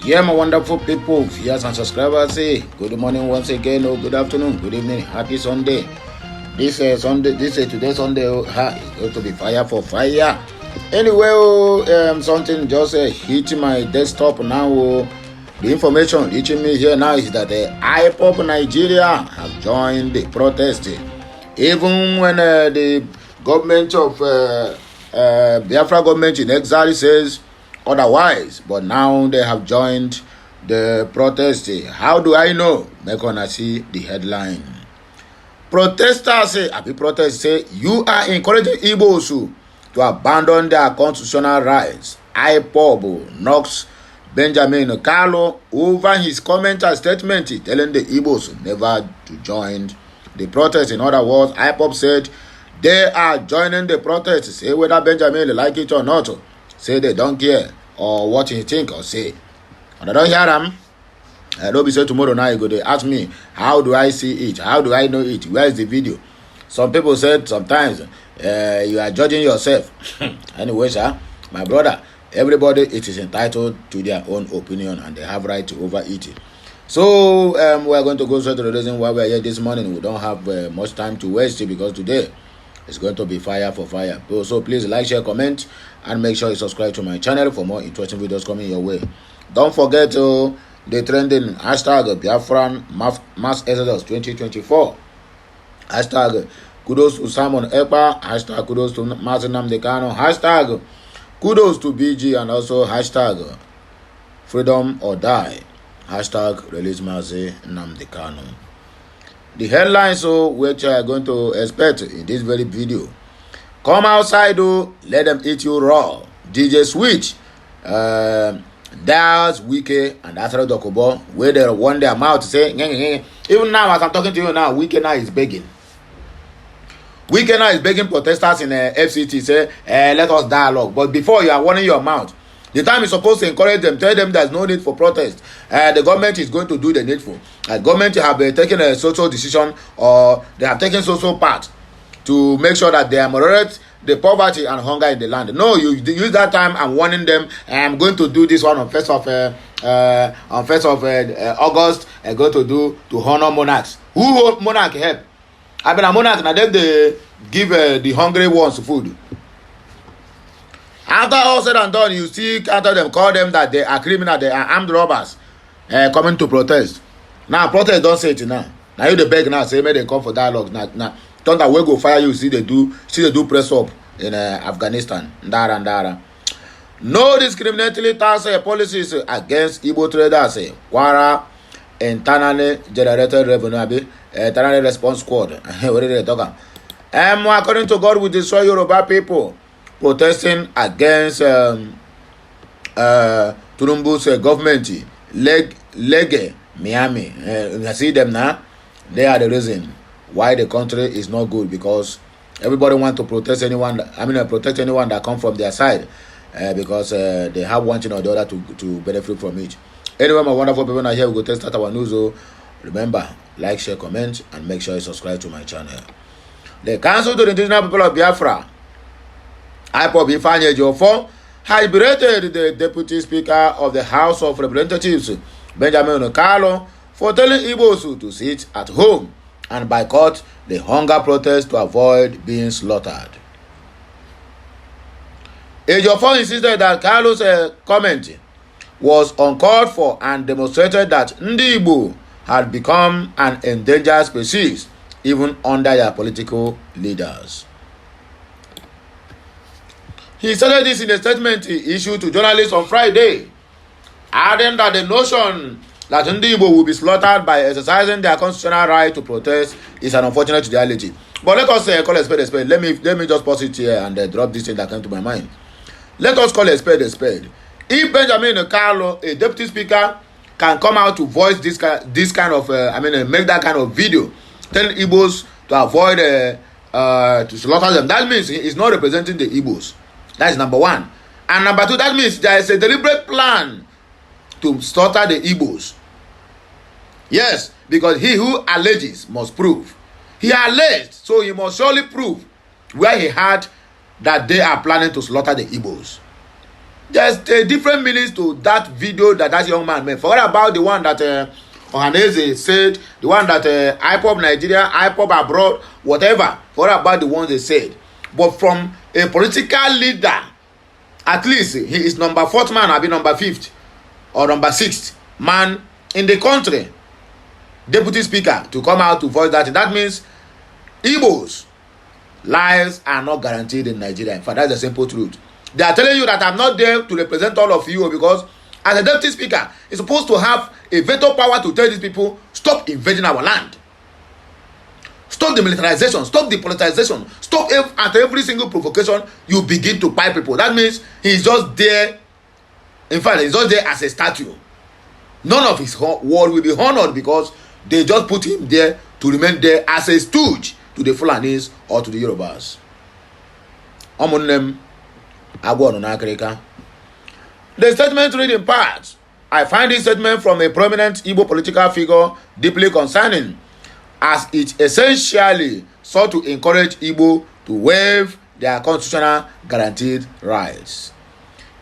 Yeah, my wonderful people, viewers and subscribers, say good morning once again, or good afternoon, good evening, happy Sunday. This Sunday, today Sunday, it's going to be fire for fire. Anyway, something just hit my desktop now. The information reaching me here now is that the IPOB Nigeria have joined the protest. Even when the government of Biafra government in exile says otherwise, but now they have joined the protest. How do I know? Make una see the headline. Protesters say, you are encouraging Igbos to abandon their constitutional rights. IPOB knocks Benjamin Kalu over his comment and statement telling the Igbos never to join the protest. In other words, IPOB said they are joining the protest. Say whether Benjamin like it or not. Say they don't care or what he think or say. And I don't hear them. I don't be say tomorrow now you go they ask me how do I see it? How do I know it? Where is the video? Some people said sometimes you are judging yourself. Anyway, sir, my brother, everybody it is entitled to their own opinion and they have right to over it. So we are going to go straight to the reason why we are here this morning. We don't have much time to waste because today it's going to be fire for fire. So please like, share, comment, and make sure you subscribe to my channel for more interesting videos coming your way. Don't forget the trending hashtag Biafran Mass Exodus 2024. Hashtag kudos to Simon Ekpa. Hashtag kudos to Martin Namdekano. Hashtag kudos to BG and also hashtag freedom or die. Hashtag release Mazi Namdekano. The headlines which I are going to expect in this very video. Come outside, let them eat you raw. DJ Switch, Daz, Wike, and Asara Dokubo, where they want their mouth to say, even now as I'm talking to you now, Wike now is begging. Wike now is begging protesters in FCT, say, let us dialogue. But before you are warning your mouth, the time is supposed to encourage them, tell them there's no need for protest. The government is going to do the needful. Government have taken a social decision or they have taken social part to make sure that they ameliorate the poverty and hunger in the land. No, you use that time and warning them. I'm going to do this one on 1st of August. I'm going to do to honor monarchs. Who monarch help? I mean a monarch now they give the hungry ones food. After all said and done, you see after them call them that they are criminal, they are armed robbers coming to protest. Now protest don't say it now. Now you the beg now say may they come for dialogue. Now thunder we go fire you. See they do press up in Afghanistan. Ndara. No discriminatory tax policies against Igbo traders. Kwara internally generated revenue. Internally response squad. What did they talk about? According to God, we destroy Yoruba people. Protesting against Turumbu's government, Lege, Miami. You see them now. They are the reason why the country is not good because everybody want to protest anyone. Protect anyone that come from their side because they have one thing or the other to benefit from it. Anyway, my wonderful people are here. We go start our news. So remember, like, share, comment, and make sure you subscribe to my channel. The Council to the Indigenous People of Biafra, IPOB Ifeanyi Ejiofor, has berated the Deputy Speaker of the House of Representatives, Benjamin Kalu, for telling Igbos to sit at home and boycott the hunger protest to avoid being slaughtered. Ejiofor insisted that Kalu's comment was uncalled for and demonstrated that Ndi Igbo had become an endangered species even under their political leaders. He stated this in a statement he issued to journalists on Friday, adding that the notion that Ndi Igbo will be slaughtered by exercising their constitutional right to protest is an unfortunate reality. But let us call a spade a spade. Let me just pause it here and drop this thing that came to my mind. Let us call a spade a spade. If Benjamin Kalu, a deputy speaker, can come out to voice this kind of make that kind of video telling Igbos to avoid to slaughter them, that means he's not representing the Igbos. That is number one. And number two, that means there is a deliberate plan to slaughter the Igbos. Yes, because he who alleges must prove. He alleged, so he must surely prove where he had that they are planning to slaughter the Igbos. There's a different meanings to that video that young man made. Forget about the one that Ohaneze said, the one that IPOB Nigeria, IPOB abroad, whatever. Forget about the ones they said. But from a political leader, at least he is number 4th man, I'll be number 5th or number 6th man in the country, deputy speaker, to come out to voice that. That means Igbos' lives are not guaranteed in Nigeria. In fact, that's the simple truth. They are telling you that I'm not there to represent all of you because as a deputy speaker, you're supposed to have a veto power to tell these people, stop invading our land. Stop the militarization, stop the politicization, stop at every single provocation you begin to pipe people. That means he's just there. In fact, he's just there as a statue. None of his word will be honored because they just put him there to remain there as a stooge to the Fulanis or to the Yorubas. The statement read in part. I find this statement from a prominent Igbo political figure deeply concerning, as it essentially sought to encourage Igbo to waive their constitutional guaranteed rights.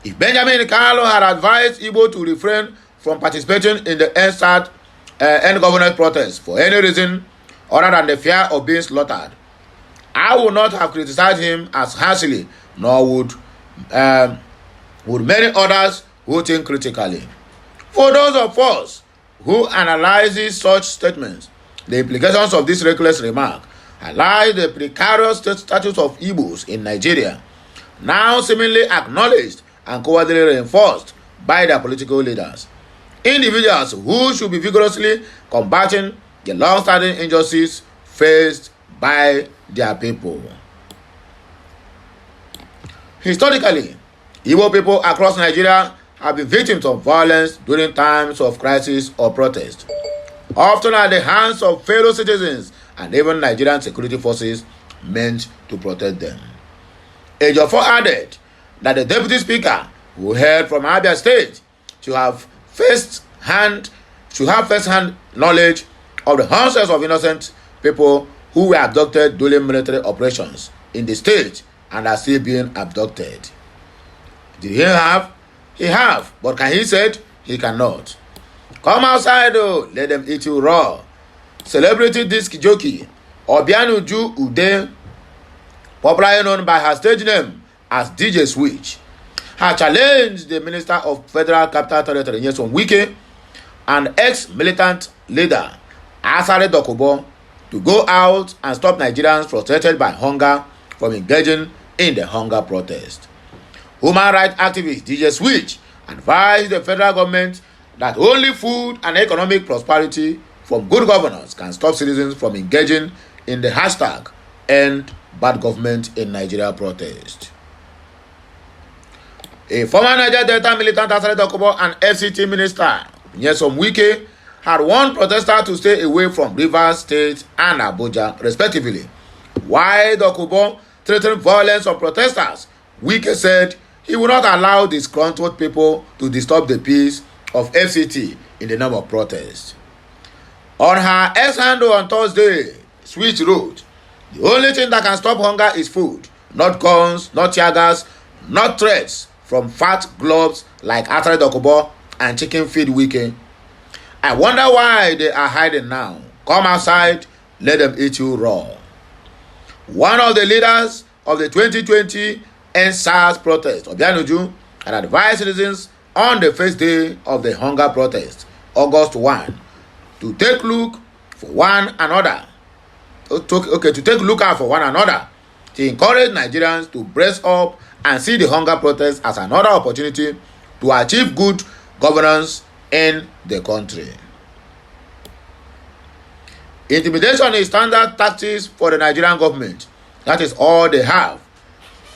If Benjamin Carlo had advised Igbo to refrain from participating in the end government protest for any reason other than the fear of being slaughtered, I would not have criticized him as harshly, nor would many others who think critically. For those of us who analyze such statements, the implications of this reckless remark highlight the precarious status of Igbos in Nigeria, now seemingly acknowledged and covertly reinforced by their political leaders. Individuals who should be vigorously combating the long-standing injustice faced by their people. Historically, Igbo people across Nigeria have been victims of violence during times of crisis or protest, often at the hands of fellow citizens and even Nigerian security forces meant to protect them. Ejiofor added that the deputy speaker, who hailed from Abia State, should have first-hand knowledge of the hundreds of innocent people who were abducted during military operations in the state and are still being abducted. Did he have? He have, but can he say he cannot? Come outside though, let them eat you raw. Celebrity disc jockey Obianuju Ude, popularly known by her stage name as DJ Switch, has challenged the Minister of Federal Capital Territory Nyesom Wike and ex-militant leader Asare Dokubo to go out and stop Nigerians frustrated by hunger from engaging in the hunger protest. Human rights activist DJ Switch advised the federal government that only food and economic prosperity from good governance can stop citizens from engaging in the hashtag End Bad Government in Nigeria protest. A former Niger Delta militant Asare Dokubo and FCT minister Nyesom Wike had warned protesters to stay away from Rivers State and Abuja, respectively. While Dokubo threatened violence on protesters, Wike said he would not allow disgruntled people to disturb the peace of FCT in the name of protest. On her X handle on Thursday, Switch wrote, "The only thing that can stop hunger is food, not guns, not tear gas, not threats from fat globs like Asare Dokubo and chicken feed Wike. I wonder why they are hiding now. Come outside, let them eat you raw." One of the leaders of the 2020 NSAS protest, Obianuju, had advised citizens on the first day of the hunger protest, August 1, to take look for one another. To take look out for one another, to encourage Nigerians to brace up and see the hunger protest as another opportunity to achieve good governance in the country. Intimidation is standard tactics for the Nigerian government. That is all they have.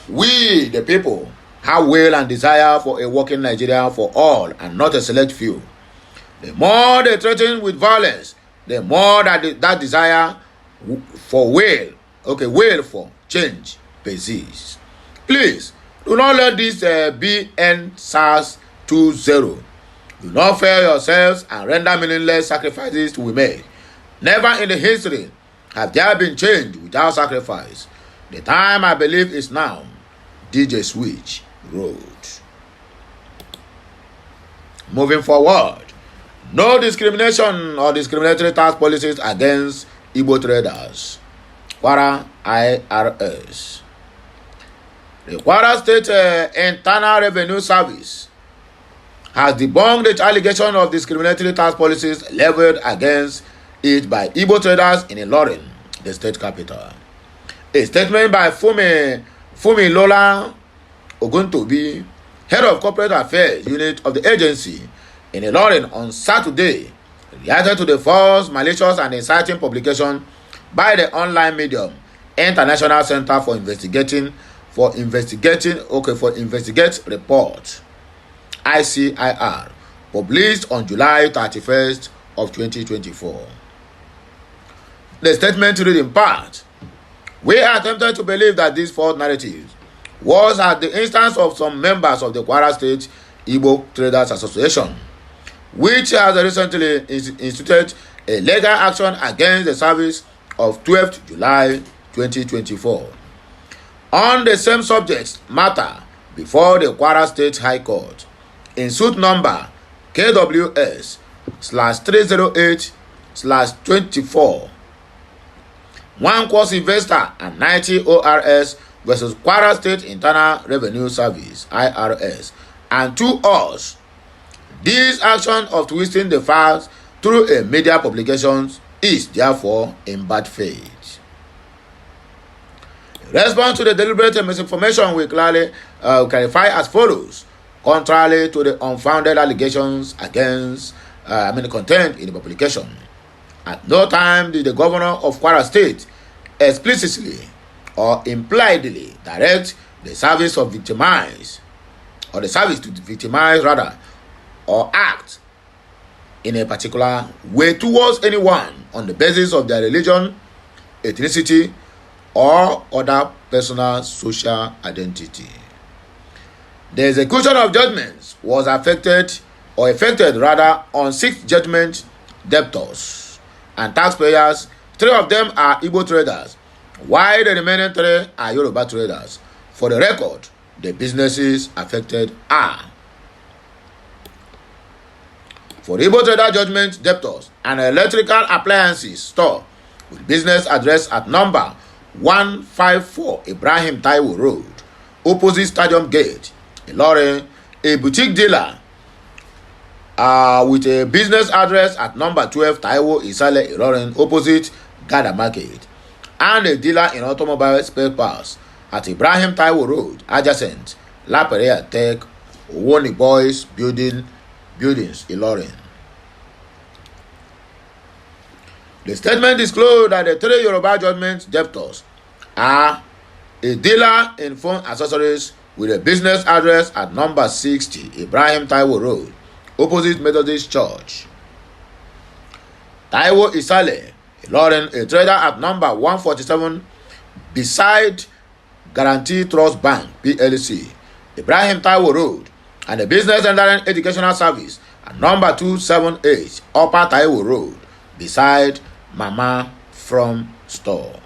We, the people, have will and desire for a working Nigeria for all and not a select few. The more they threaten with violence, the more that desire for will for change persists. Please, do not let this be NSAS 2.0. Do not fail yourselves and render meaningless sacrifices to be made. Never in the history have there been change without sacrifice. The time, I believe, is now. DJ Switch wrote. Moving forward, no discrimination or discriminatory tax policies against Igbo traders. Kwara IRS. The Kwara State Internal Revenue Service has debunked the allegation of discriminatory tax policies leveled against it by Igbo traders in Ilorin, the state capital. A statement by Fumi Lola Oguntobi, head of corporate affairs unit of the agency in Ilorin on Saturday, reacted to the false, malicious and inciting publication by the online medium International Center for Investigate Report ICIR, published on July 31st of 2024. The statement read in part, "We are tempted to believe that this false narrative was at the instance of some members of the Kwara State Igbo Traders Association, which has recently instituted a legal action against the service of 12th July 2024 on the same subject matter before the Kwara State High Court in suit number KWS/308/24 one course investor and 90 ORS versus Kwara State Internal Revenue Service IRS and 2 others. This action of twisting the facts through a media publications is therefore in bad faith." In response to the deliberate misinformation, we clearly clarify as follows: contrary to the unfounded allegations against contained in the publication, at no time did the governor of Kwara State explicitly or impliedly direct the service to victimize or act in a particular way towards anyone on the basis of their religion, ethnicity, or other personal social identity. The execution of judgments was affected on 6 judgment debtors and taxpayers. 3 of them are Igbo traders, while the remaining 3 are Yoruba traders. For the record, the businesses affected are: for Igbo trader judgment debtors, an electrical appliances store with business address at number 154 Ibrahim Taiwo Road, opposite Stadium Gate, Ilorin, a boutique dealer with a business address at number 12 Taiwo Isale Ilorin, opposite Gada Market, and a dealer in automobile spare parts at Ibrahim Taiwo Road, adjacent La Perea Tech, Owoni Boys Buildings, Ilorin. The statement disclosed that the 3 Yoruba judgment debtors are a dealer in phone accessories with a business address at number 60 Ibrahim Taiwo Road, opposite Methodist Church. Taiwo Isale Ilorin, a trader at number 147 beside Guarantee Trust Bank PLC, Ibrahim Taiwo Road, and a business rendering educational service at number 278 Upper Taiwo Road beside Mama From Store.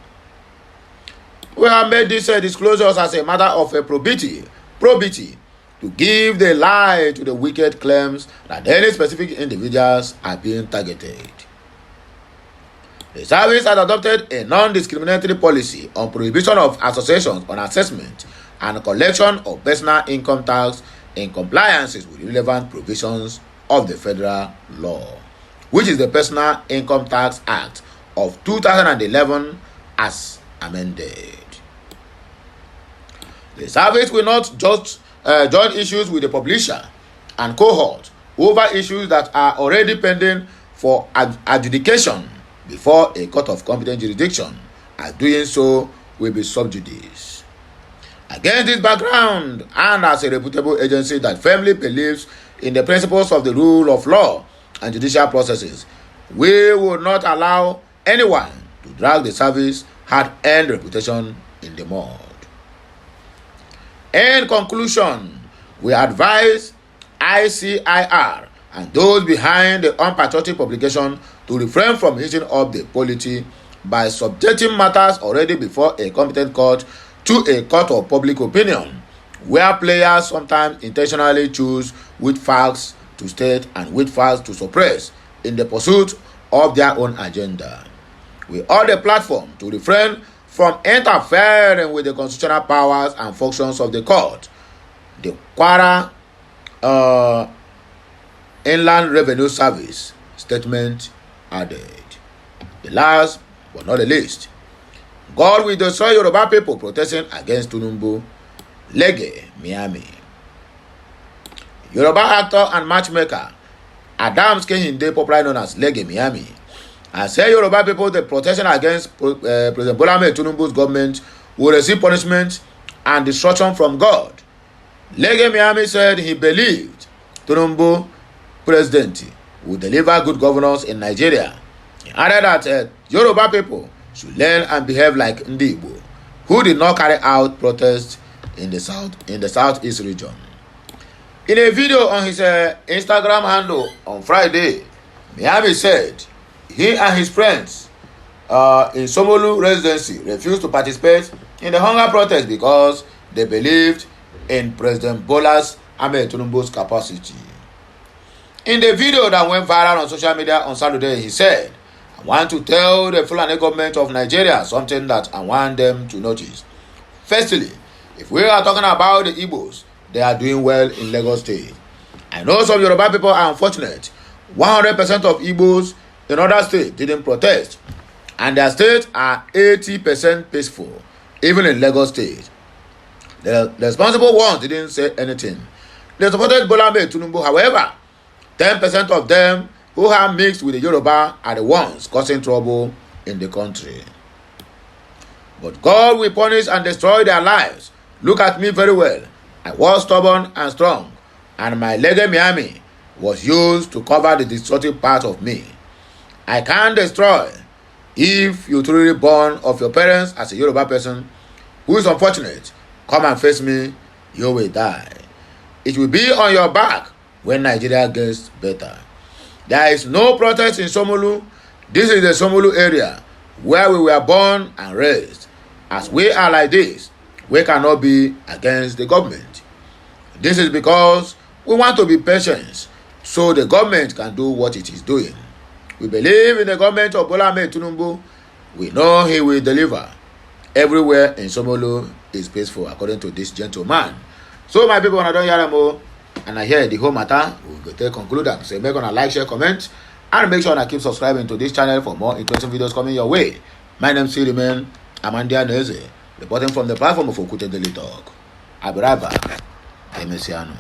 We have made these disclosures as a matter of probity to give the lie to the wicked claims that any specific individuals are being targeted. The service has adopted a non-discriminatory policy on prohibition of associations on assessment and collection of personal income tax in compliance with relevant provisions of the federal law, which is the Personal Income Tax Act of 2011 as amended. The service will not just join issues with the publisher and cohort over issues that are already pending for adjudication before a court of competent jurisdiction, as doing so will be sub judice. Against this background, and as a reputable agency that firmly believes in the principles of the rule of law and judicial processes, we will not allow anyone to drag the service hard-earned reputation in the mud. In conclusion, we advise ICIR and those behind the unpatriotic publication to refrain from heating up the polity by subjecting matters already before a competent court to a court of public opinion, where players sometimes intentionally choose which facts to state and witchfires to suppress in the pursuit of their own agenda. We urge the platform to refrain from interfering with the constitutional powers and functions of the court. The Kwara Inland Revenue Service statement added. The last but not the least, God will destroy Yoruba people protesting against Tinubu. Lege, Miami. Yoruba actor and matchmaker Adams Kehinde, popularly known as Lege, Miami, and say Yoruba people the protesting against President Bola Ahmed Tinubu's government will receive punishment and destruction from God. Lege, Miami said he believed Tinubu presidency will deliver good governance in Nigeria. He added that Yoruba people should learn and behave like Ndibo, who did not carry out protests in the southeast region. In a video on his Instagram handle on Friday, Miami said he and his friends in Somolu residency refused to participate in the hunger protest because they believed in President Bola Ahmed Tinubu's capacity. In the video that went viral on social media on Saturday, he said, "I want to tell the Fulani government of Nigeria something that I want them to notice. Firstly, if we are talking about the Igbos, they are doing well in Lagos State. I know some Yoruba people are unfortunate. 100% of Igbos in other states didn't protest, and their states are 80% peaceful, even in Lagos State. The responsible ones didn't say anything. They supported Bola Ahmed Tinubu. However, 10% of them who have mixed with the Yoruba are the ones causing trouble in the country. But God will punish and destroy their lives. Look at me very well. I was stubborn and strong, and my Lege Miami was used to cover the destructive part of me. I can't destroy. If you truly born of your parents as a Yoruba person who is unfortunate, come and face me, you will die. It will be on your back when Nigeria gets better." There is no protest in Somolu. This is the Somolu area where we were born and raised. As we are like this, we cannot be against the government. This is because we want to be patient so the government can do what it is doing. We believe in the government of Bola Ahmed Tinubu. We know he will deliver. Everywhere in Somolu is peaceful, according to this gentleman. So my people, when I don't hear them all, and I hear the whole matter, we will take conclude them. So make sure to like, share, comment, and make sure to keep subscribing to this channel for more interesting videos coming your way. My name is still remain Amandia Neze, reporting from the platform of Okute Daily Talk. I'll be right back. Emesiano.